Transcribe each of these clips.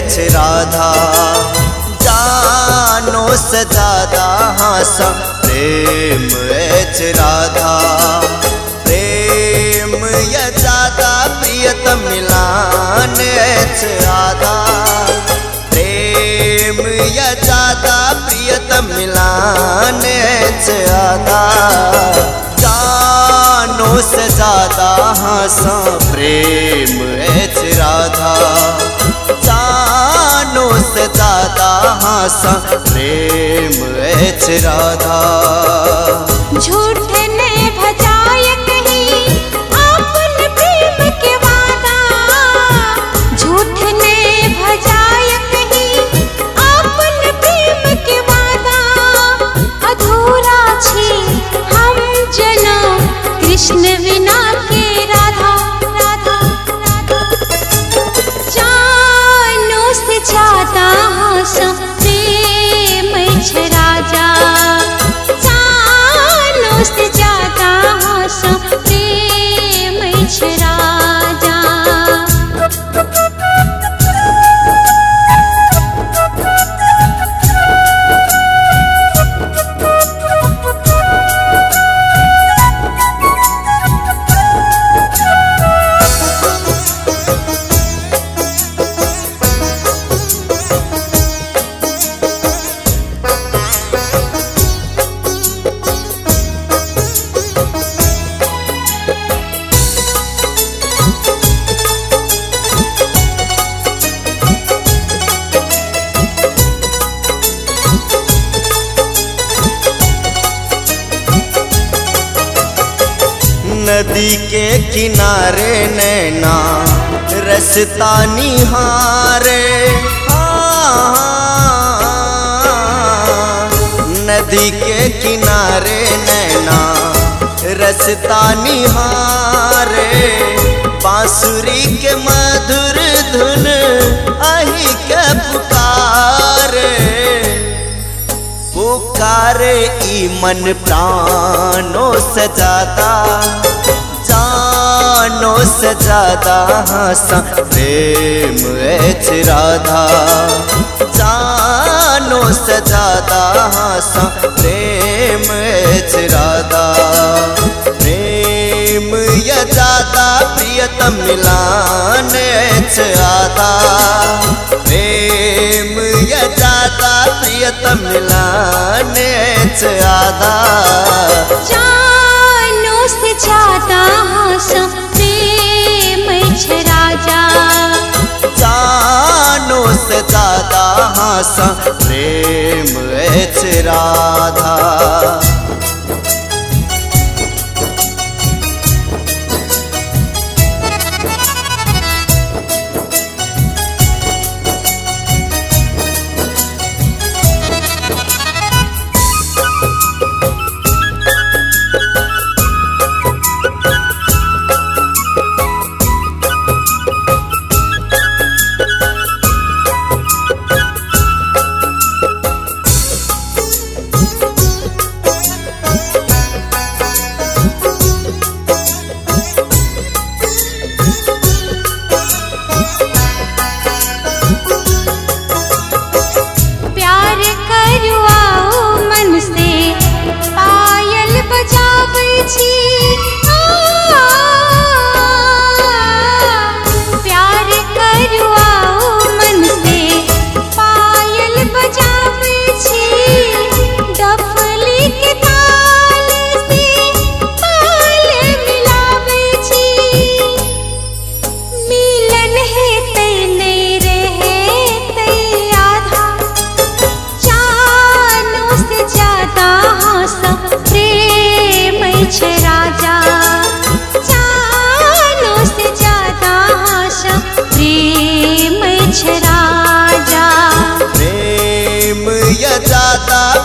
छ राधा। जानो से ज्यादा हासा प्रेम छ राधा। प्रेम या ज्यादा प्रियतम मिलान छ राधा। प्रेम या ज्यादा प्रियतम मिलान छ राधा। जानो से ज्यादा हासा प्रेम छ राधा। जानो से ज्यादा हासा प्रेम छ राधा। झूठ ने भजाय कहीं आपन प्रेम के वादा। झूठ ने भजाय कहीं आपन प्रेम के वादा। अधूरा छी हम जन्म कृष्ण बिना के राधा राधा राधा। जानो से ज्यादा हासा प्रेम छ राजा। जानो से ज्यादा हासा प्रेम छ राजा। नदी के किनारे नैना रसता निहारे। नदी के किनारे नैना रसता निहारे। बांसुरी के मधुर धुन अही के पुकारे। पुकारे ई मन प्राणों से ज्यादा। जानो से ज्यादा हासा प्रेम छ राधा। जानो से ज्यादा हासा प्रेम छ राधा। प्रेम या ज्यादा प्रियतम मिलान छ राधा। प्रेम या ज्यादा प्रियतम मिलान छ राधा। जानो से ज्यादा हासा प्रेम छ राजा। जानो से ज्यादा हासा प्रेम छ राधा।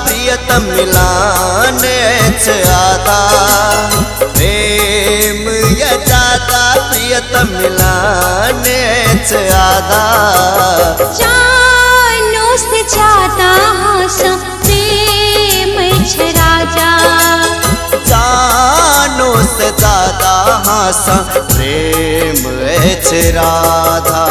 प्रियतम मिलान छ राधा। प्रेम या ज्यादा प्रियतम मिलान छ राधा। जानो से ज्यादा हासा प्रेम छ राजा। जानो से ज्यादा हासा प्रेम छ राधा।